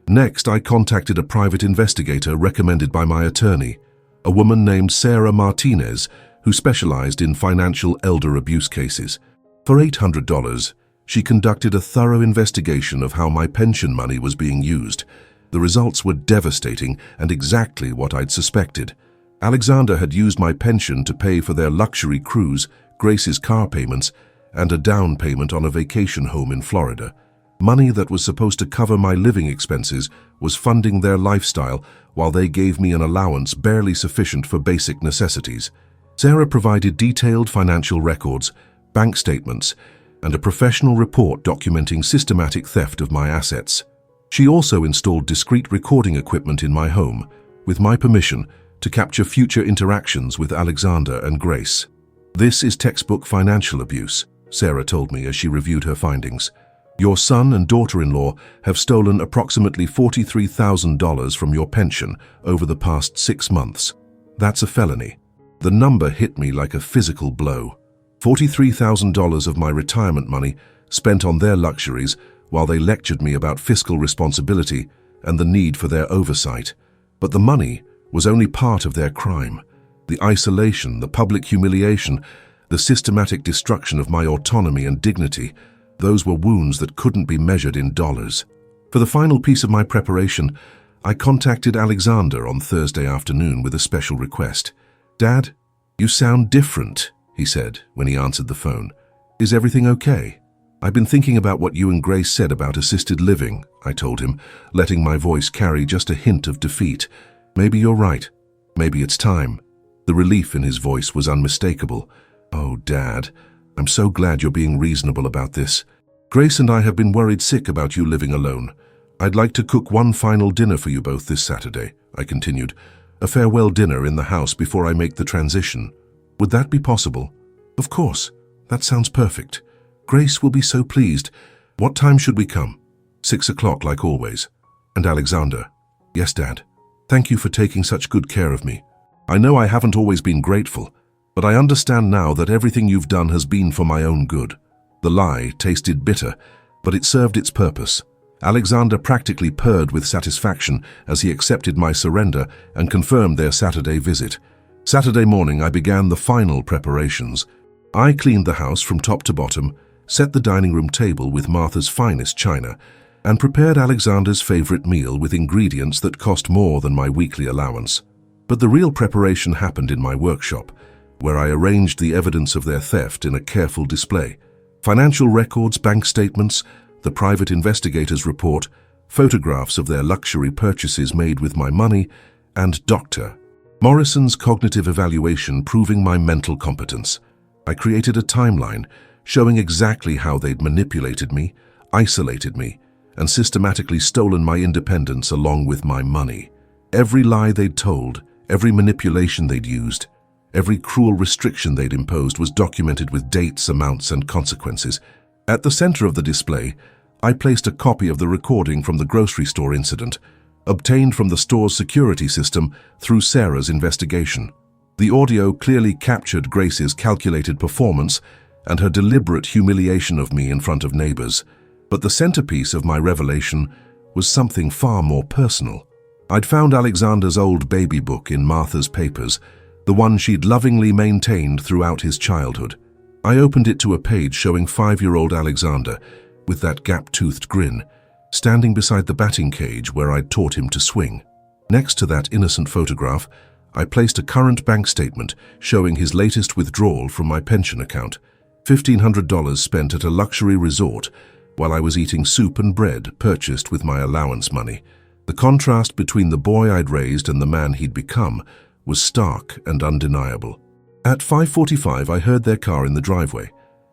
Next, I contacted a private investigator recommended by my attorney, a woman named Sarah Martinez, who specialized in financial elder abuse cases. For $800, she conducted a thorough investigation of how my pension money was being used. The results were devastating and exactly what I'd suspected. Alexander had used my pension to pay for their luxury cruise, Grace's car payments, and a down payment on a vacation home in Florida. Money that was supposed to cover my living expenses was funding their lifestyle while they gave me an allowance barely sufficient for basic necessities. Sarah provided detailed financial records, bank statements, and a professional report documenting systematic theft of my assets. She also installed discreet recording equipment in my home, with my permission, to capture future interactions with Alexander and Grace. "This is textbook financial abuse," Sarah told me as she reviewed her findings. "Your son and daughter-in-law have stolen approximately $43,000 from your pension over the past 6 months. That's a felony." The number hit me like a physical blow. $43,000 of my retirement money spent on their luxuries while they lectured me about fiscal responsibility and the need for their oversight. But the money was only part of their crime. The isolation, the public humiliation, the systematic destruction of my autonomy and dignity, those were wounds that couldn't be measured in dollars. For the final piece of my preparation, I contacted Alexander on Thursday afternoon with a special request. "Dad, you sound different," he said when he answered the phone. "Is everything okay?" "I've been thinking about what you and Grace said about assisted living," I told him, letting my voice carry just a hint of defeat. "Maybe you're right. Maybe it's time." The relief in his voice was unmistakable. "Oh, Dad, I'm so glad you're being reasonable about this. Grace and I have been worried sick about you living alone. I'd like to cook one final dinner for you both this Saturday," I continued. "A farewell dinner in the house before I make the transition. Would that be possible?" "Of course. That sounds perfect. Grace will be so pleased. What time should we come?" 6 o'clock like always." "And Alexander?" "Yes, Dad. Thank you for taking such good care of me. I know I haven't always been grateful, but I understand now that everything you've done has been for my own good." The lie tasted bitter, but it served its purpose. Alexander practically purred with satisfaction as he accepted my surrender and confirmed their Saturday visit. Saturday morning I began the final preparations. I cleaned the house from top to bottom, set the dining room table with Martha's finest china, and prepared Alexander's favorite meal with ingredients that cost more than my weekly allowance. But the real preparation happened in my workshop, where I arranged the evidence of their theft in a careful display. Financial records, bank statements, the private investigator's report, photographs of their luxury purchases made with my money, and Dr. Morrison's cognitive evaluation proving my mental competence. I created a timeline showing exactly how they'd manipulated me, isolated me, and systematically stolen my independence along with my money. Every lie they'd told, every manipulation they'd used, every cruel restriction they'd imposed was documented with dates, amounts, and consequences. At the center of the display, I placed a copy of the recording from the grocery store incident, obtained from the store's security system through Sarah's investigation. The audio clearly captured Grace's calculated performance and her deliberate humiliation of me in front of neighbors. But the centerpiece of my revelation was something far more personal. I'd found Alexander's old baby book in Martha's papers, the one she'd lovingly maintained throughout his childhood. I opened it to a page showing 5-year-old Alexander, with that gap-toothed grin, standing beside the batting cage where I'd taught him to swing. Next to that innocent photograph, I placed a current bank statement showing his latest withdrawal from my pension account, $1,500 spent at a luxury resort while I was eating soup and bread purchased with my allowance money. The contrast between the boy I'd raised and the man he'd become was stark and undeniable. At 5:45, I heard their car in the driveway.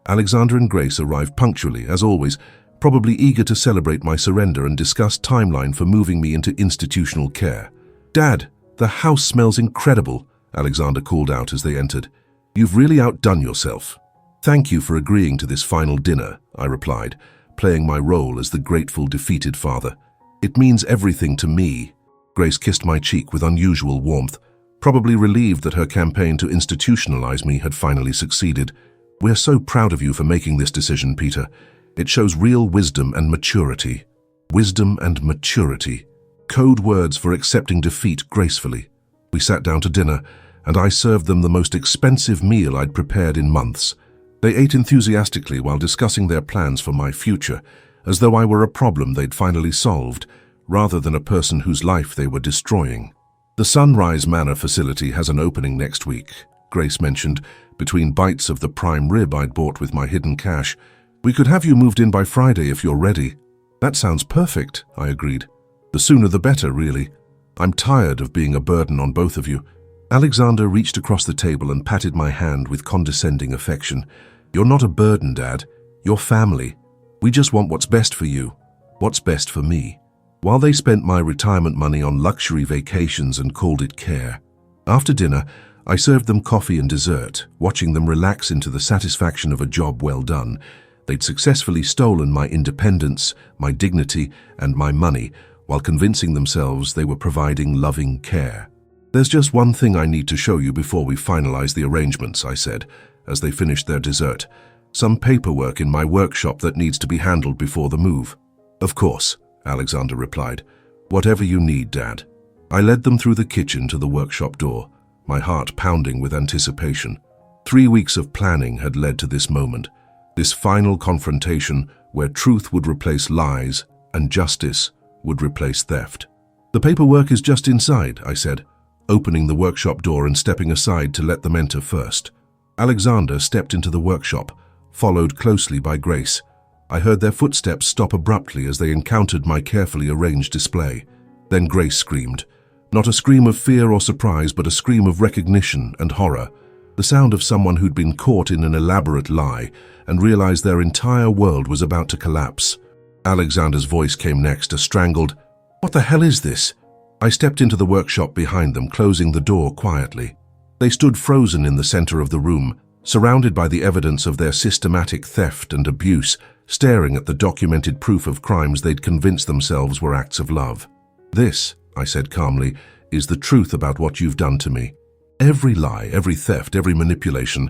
Alexander and Grace arrived punctually, as always, probably eager to celebrate my surrender and discuss timeline for moving me into institutional care. "Dad, the house smells incredible," Alexander called out as they entered. "You've really outdone yourself." "Thank you for agreeing to this final dinner," I replied, playing my role as the grateful, defeated father. "It means everything to me." Grace kissed my cheek with unusual warmth, probably relieved that her campaign to institutionalize me had finally succeeded. "We're so proud of you for making this decision, Peter. It shows real wisdom and maturity." Wisdom and maturity. Code words for accepting defeat gracefully. We sat down to dinner, and I served them the most expensive meal I'd prepared in months. They ate enthusiastically while discussing their plans for my future, as though I were a problem they'd finally solved, rather than a person whose life they were destroying. "The Sunrise Manor facility has an opening next week," Grace mentioned, between bites of the prime rib I'd bought with my hidden cash. "We could have you moved in by Friday if you're ready." "That sounds perfect," I agreed. "The sooner the better, really. I'm tired of being a burden on both of you." Alexander reached across the table and patted my hand with condescending affection. "You're not a burden, Dad. You're family. We just want what's best for you, what's best for me." While they spent my retirement money on luxury vacations and called it care. After dinner, I served them coffee and dessert, watching them relax into the satisfaction of a job well done. They'd successfully stolen my independence, my dignity, and my money, while convincing themselves they were providing loving care. "There's just one thing I need to show you before we finalize the arrangements," I said, as they finished their dessert. "Some paperwork in my workshop that needs to be handled before the move." "Of course," Alexander replied. "Whatever you need, Dad." I led them through the kitchen to the workshop door, my heart pounding with anticipation. 3 weeks of planning had led to this moment, this final confrontation where truth would replace lies and justice would replace theft. "The paperwork is just inside," I said, opening the workshop door and stepping aside to let them enter first. Alexander stepped into the workshop, followed closely by Grace. I heard their footsteps stop abruptly as they encountered my carefully arranged display. Then Grace screamed. Not a scream of fear or surprise, but a scream of recognition and horror. The sound of someone who'd been caught in an elaborate lie and realized their entire world was about to collapse. Alexander's voice came next, a strangled, "What the hell is this?" I stepped into the workshop behind them, closing the door quietly. They stood frozen in the center of the room, surrounded by the evidence of their systematic theft and abuse, staring at the documented proof of crimes they'd convinced themselves were acts of love. "This," I said calmly, "is the truth about what you've done to me. Every lie, every theft, every manipulation,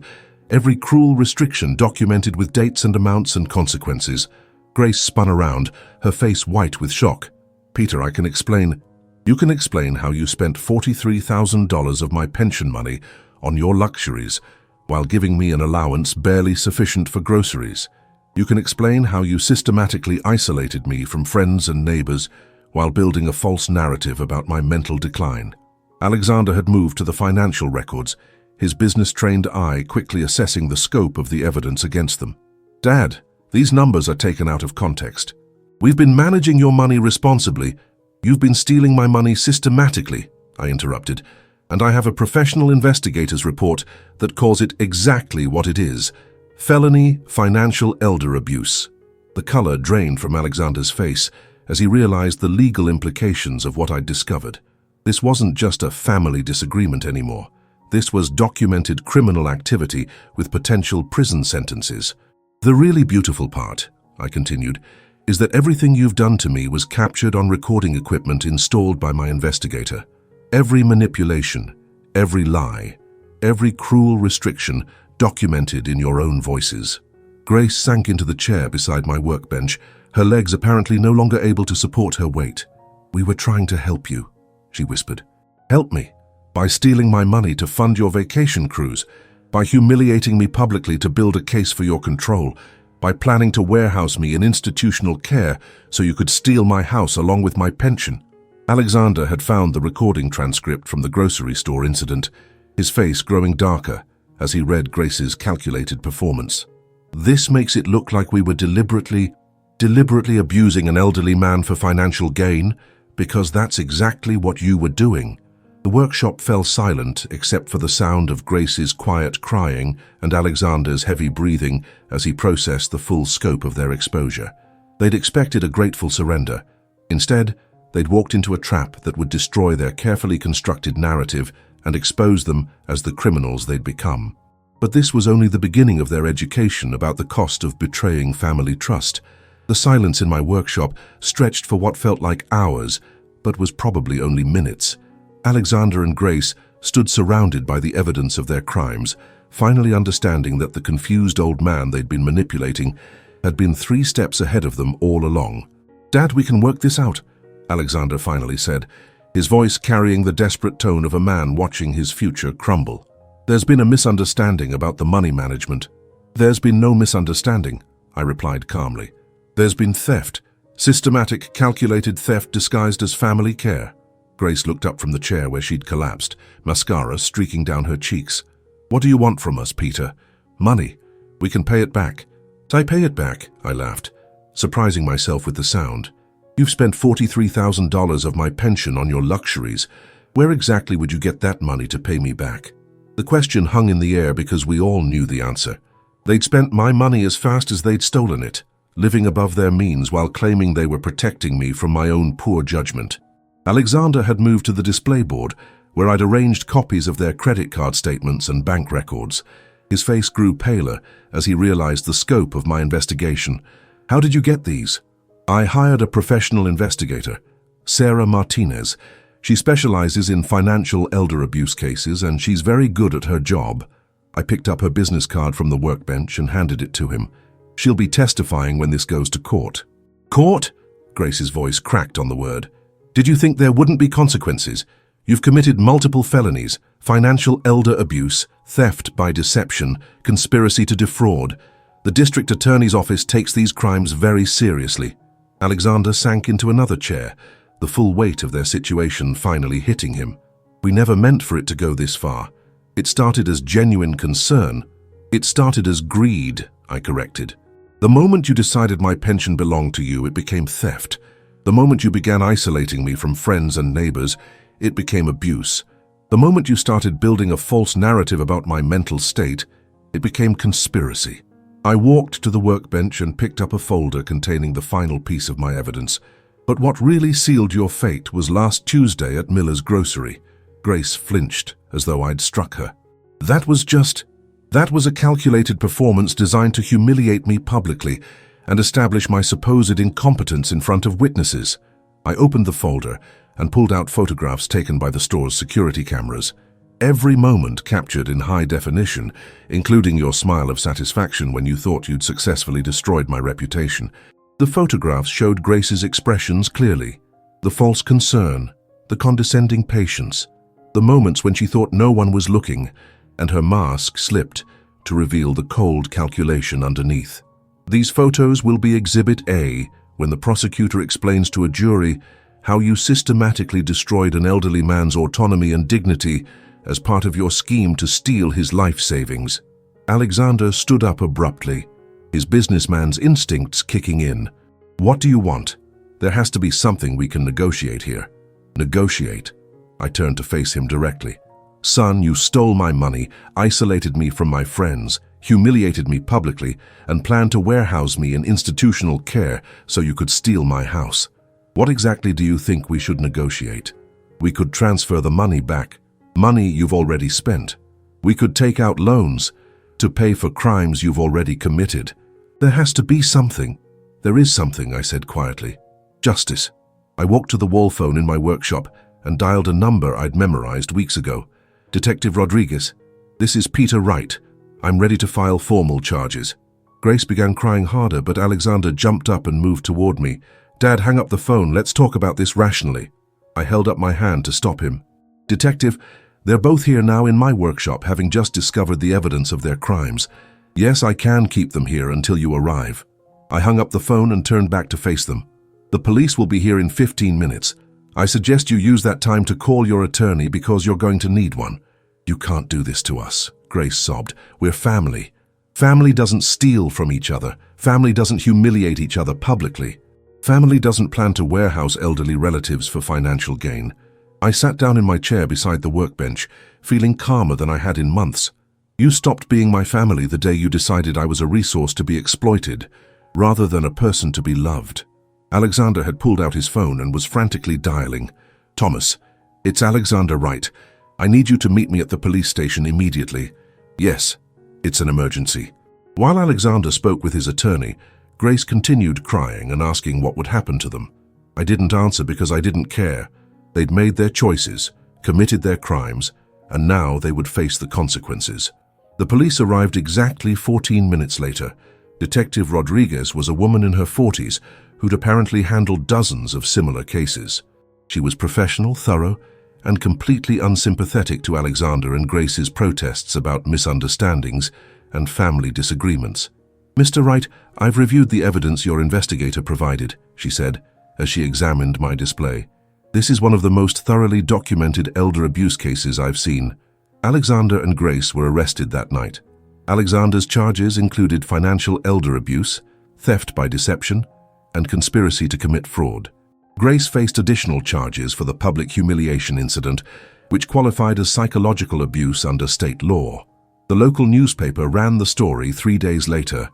every cruel restriction documented with dates and amounts and consequences." Grace spun around, her face white with shock. "Peter, I can explain." "You can explain how you spent $43,000 of my pension money on your luxuries while giving me an allowance barely sufficient for groceries. You can explain how you systematically isolated me from friends and neighbors while building a false narrative about my mental decline. Alexander had moved to the financial records, his business-trained eye quickly assessing the scope of the evidence against them. Dad, these numbers are taken out of context. We've been managing your money responsibly. You've been stealing my money systematically, I interrupted, and I have a professional investigator's report that calls it exactly what it is: felony financial elder abuse. The color drained from Alexander's face as he realized the legal implications of what I'd discovered. This wasn't just a family disagreement anymore. This was documented criminal activity with potential prison sentences. The really beautiful part, I continued, is that everything you've done to me was captured on recording equipment installed by my investigator. Every manipulation, every lie, every cruel restriction documented in your own voices. Grace sank into the chair beside my workbench, her legs apparently no longer able to support her weight. We were trying to help you, she whispered. Help me? By stealing my money to fund your vacation cruise, by humiliating me publicly to build a case for your control, by planning to warehouse me in institutional care so you could steal my house along with my pension. Alexander had found the recording transcript from the grocery store incident, his face growing darker as he read Grace's calculated performance. This makes it look like we were deliberately abusing an elderly man for financial gain, because that's exactly what you were doing. The workshop fell silent except for the sound of Grace's quiet crying and Alexander's heavy breathing as he processed the full scope of their exposure. They'd expected a grateful surrender. Instead, they'd walked into a trap that would destroy their carefully constructed narrative and expose them as the criminals they'd become. But this was only the beginning of their education about the cost of betraying family trust. The silence in my workshop stretched for what felt like hours, but was probably only minutes. Alexander and Grace stood surrounded by the evidence of their crimes, finally understanding that the confused old man they'd been manipulating had been 3 steps ahead of them all along. "Dad, we can work this out," Alexander finally said, his voice carrying the desperate tone of a man watching his future crumble. "There's been a misunderstanding about the money management." "There's been no misunderstanding," I replied calmly. "There's been theft, systematic, calculated theft disguised as family care." Grace looked up from the chair where she'd collapsed, mascara streaking down her cheeks. "What do you want from us, Peter?" "Money. We can pay it back." "I pay it back," I laughed, surprising myself with the sound. "You've spent $43,000 of my pension on your luxuries. Where exactly would you get that money to pay me back?" The question hung in the air because we all knew the answer. They'd spent my money as fast as they'd stolen it, living above their means while claiming they were protecting me from my own poor judgment. Alexander had moved to the display board, where I'd arranged copies of their credit card statements and bank records. His face grew paler as he realized the scope of my investigation. "How did you get these?" "I hired a professional investigator, Sarah Martinez. She specializes in financial elder abuse cases, and she's very good at her job." I picked up her business card from the workbench and handed it to him. "She'll be testifying when this goes to court." "Court?" Grace's voice cracked on the word. "Did you think there wouldn't be consequences? You've committed multiple felonies: financial elder abuse, theft by deception, conspiracy to defraud. The district attorney's office takes these crimes very seriously." Alexander sank into another chair, the full weight of their situation finally hitting him. "We never meant for it to go this far. It started as genuine concern. It started as greed," I corrected. "The moment you decided my pension belonged to you, it became theft. The moment you began isolating me from friends and neighbors, it became abuse. The moment you started building a false narrative about my mental state, it became conspiracy." I walked to the workbench and picked up a folder containing the final piece of my evidence. "But what really sealed your fate was last Tuesday at Miller's grocery." Grace flinched as though I'd struck her. That was a calculated performance designed to humiliate me publicly and establish my supposed incompetence in front of witnesses." I opened the folder and pulled out photographs taken by the store's security cameras. Every moment captured in high definition, including your smile of satisfaction when you thought you'd successfully destroyed my reputation. The photographs showed Grace's expressions clearly: the false concern, the condescending patience, the moments when she thought no one was looking, and her mask slipped to reveal the cold calculation underneath. These photos will be Exhibit A when the prosecutor explains to a jury how you systematically destroyed an elderly man's autonomy and dignity as part of your scheme to steal his life savings. Alexander stood up abruptly, his businessman's instincts kicking in. What do you want? There has to be something we can negotiate here. Negotiate? I turned to face him directly. Son, you stole my money, isolated me from my friends, humiliated me publicly, and planned to warehouse me in institutional care so you could steal my house. What exactly do you think we should negotiate? We could transfer the money back, money you've already spent. We could take out loans to pay for crimes you've already committed. There has to be something. There is something, I said quietly. Justice. I walked to the wall phone in my workshop and dialed a number I'd memorized weeks ago. Detective Rodriguez, this is Peter Wright. I'm ready to file formal charges. Grace began crying harder, but Alexander jumped up and moved toward me. Dad, hang up the phone. Let's talk about this rationally. I held up my hand to stop him. Detective, they're both here now in my workshop, having just discovered the evidence of their crimes. Yes, I can keep them here until you arrive. I hung up the phone and turned back to face them. The police will be here in 15 minutes. I suggest you use that time to call your attorney because you're going to need one. You can't do this to us, Grace sobbed. We're family. Family doesn't steal from each other. Family doesn't humiliate each other publicly. Family doesn't plan to warehouse elderly relatives for financial gain. I sat down in my chair beside the workbench, feeling calmer than I had in months. You stopped being my family the day you decided I was a resource to be exploited, rather than a person to be loved. Alexander had pulled out his phone and was frantically dialing. Thomas, it's Alexander Wright. I need you to meet me at the police station immediately. Yes, it's an emergency. While Alexander spoke with his attorney, Grace continued crying and asking what would happen to them. I didn't answer because I didn't care. They'd made their choices, committed their crimes, and now they would face the consequences. The police arrived exactly 14 minutes later. Detective Rodriguez was a woman in her 40s who'd apparently handled dozens of similar cases. She was professional, thorough, and completely unsympathetic to Alexander and Grace's protests about misunderstandings and family disagreements. Mr. Wright, I've reviewed the evidence your investigator provided, she said, as she examined my display. This is one of the most thoroughly documented elder abuse cases I've seen. Alexander and Grace were arrested that night. Alexander's charges included financial elder abuse, theft by deception, and conspiracy to commit fraud. Grace faced additional charges for the public humiliation incident, which qualified as psychological abuse under state law. The local newspaper ran the story 3 days later.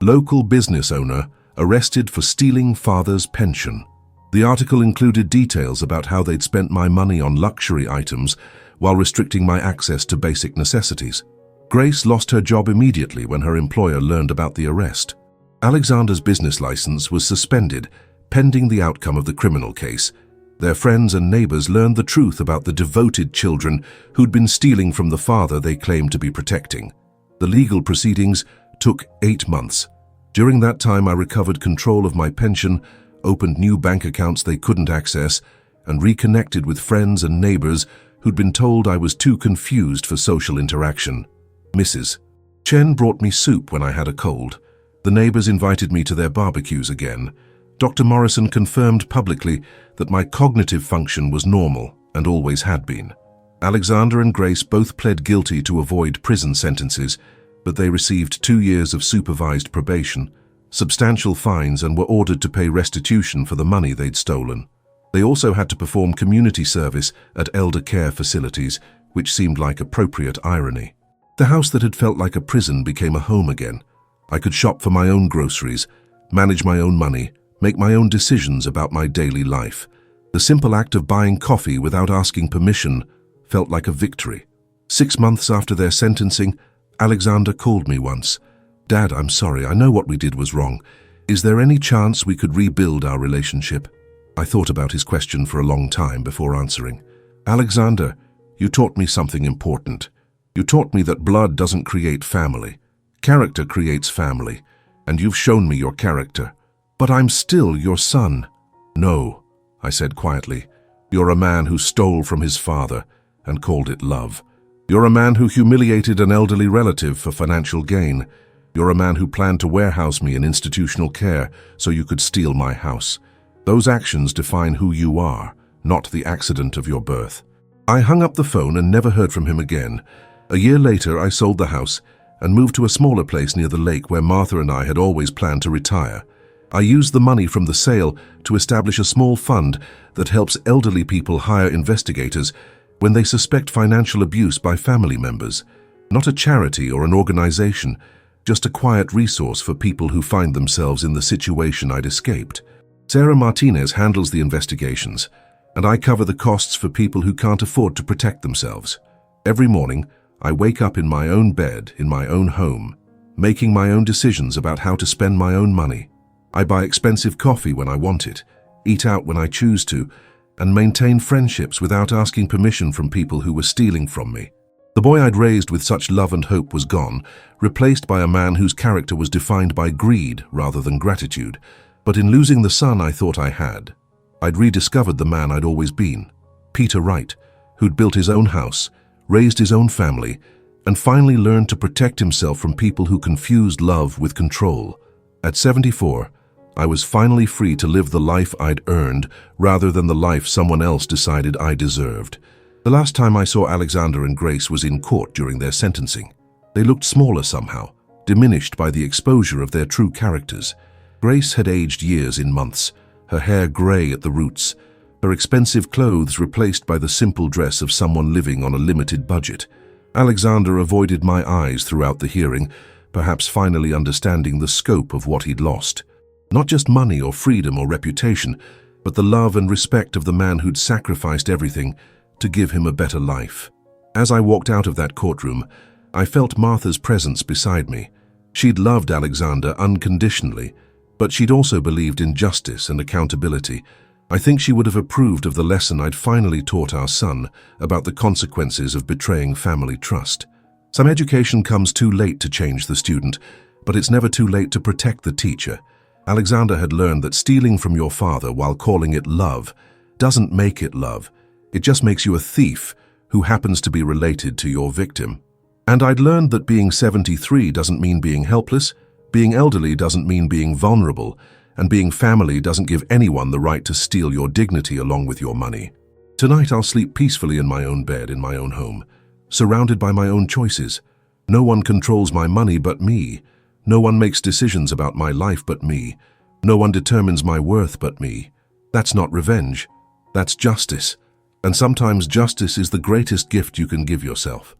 Local business owner arrested for stealing father's pension. The article included details about how they'd spent my money on luxury items while restricting my access to basic necessities. Grace lost her job immediately when her employer learned about the arrest. Alexander's business license was suspended, pending the outcome of the criminal case. Their friends and neighbors learned the truth about the devoted children who'd been stealing from the father they claimed to be protecting. The legal proceedings took 8 months. During that time, I recovered control of my pension, opened new bank accounts they couldn't access, and reconnected with friends and neighbors who'd been told I was too confused for social interaction. Mrs. Chen brought me soup when I had a cold. The neighbors invited me to their barbecues again. Dr. Morrison confirmed publicly that my cognitive function was normal and always had been. Alexander and Grace both pled guilty to avoid prison sentences, but they received 2 years of supervised probation, substantial fines, and were ordered to pay restitution for the money they'd stolen. They also had to perform community service at elder care facilities, which seemed like appropriate irony. The house that had felt like a prison became a home again. I could shop for my own groceries, manage my own money, make my own decisions about my daily life. The simple act of buying coffee without asking permission felt like a victory. 6 months after their sentencing, Alexander called me once. Dad, I'm sorry, I know what we did was wrong. Is there any chance we could rebuild our relationship? I thought about his question for a long time before answering. Alexander, you taught me something important. You taught me that blood doesn't create family. Character creates family, and you've shown me your character. But I'm still your son. No, I said quietly. You're a man who stole from his father and called it love. You're a man who humiliated an elderly relative for financial gain. You're a man who planned to warehouse me in institutional care so you could steal my house. Those actions define who you are, not the accident of your birth." I hung up the phone and never heard from him again. A year later, I sold the house and moved to a smaller place near the lake where Martha and I had always planned to retire. I used the money from the sale to establish a small fund that helps elderly people hire investigators when they suspect financial abuse by family members. Not a charity or an organization, just a quiet resource for people who find themselves in the situation I'd escaped. Sarah Martinez handles the investigations, and I cover the costs for people who can't afford to protect themselves. Every morning, I wake up in my own bed, in my own home, making my own decisions about how to spend my own money. I buy expensive coffee when I want it, eat out when I choose to, and maintain friendships without asking permission from people who were stealing from me. The boy I'd raised with such love and hope was gone, replaced by a man whose character was defined by greed rather than gratitude. But in losing the son I thought I had, I'd rediscovered the man I'd always been, Peter Wright, who'd built his own house, raised his own family, and finally learned to protect himself from people who confused love with control. At 74, I was finally free to live the life I'd earned rather than the life someone else decided I deserved. The last time I saw Alexander and Grace was in court during their sentencing. They looked smaller somehow, diminished by the exposure of their true characters. Grace had aged years in months, her hair grey at the roots, her expensive clothes replaced by the simple dress of someone living on a limited budget. Alexander avoided my eyes throughout the hearing, perhaps finally understanding the scope of what he'd lost. Not just money or freedom or reputation, but the love and respect of the man who'd sacrificed everything to give him a better life. As I walked out of that courtroom, I felt Martha's presence beside me. She'd loved Alexander unconditionally, but she'd also believed in justice and accountability. I think she would have approved of the lesson I'd finally taught our son about the consequences of betraying family trust. Some education comes too late to change the student, but it's never too late to protect the teacher. Alexander had learned that stealing from your father while calling it love doesn't make it love. It just makes you a thief who happens to be related to your victim. And I'd learned that being 73 doesn't mean being helpless, being elderly doesn't mean being vulnerable, and being family doesn't give anyone the right to steal your dignity along with your money. Tonight I'll sleep peacefully in my own bed in my own home, surrounded by my own choices. No one controls my money but me. No one makes decisions about my life but me. No one determines my worth but me. That's not revenge. That's justice. And sometimes justice is the greatest gift you can give yourself.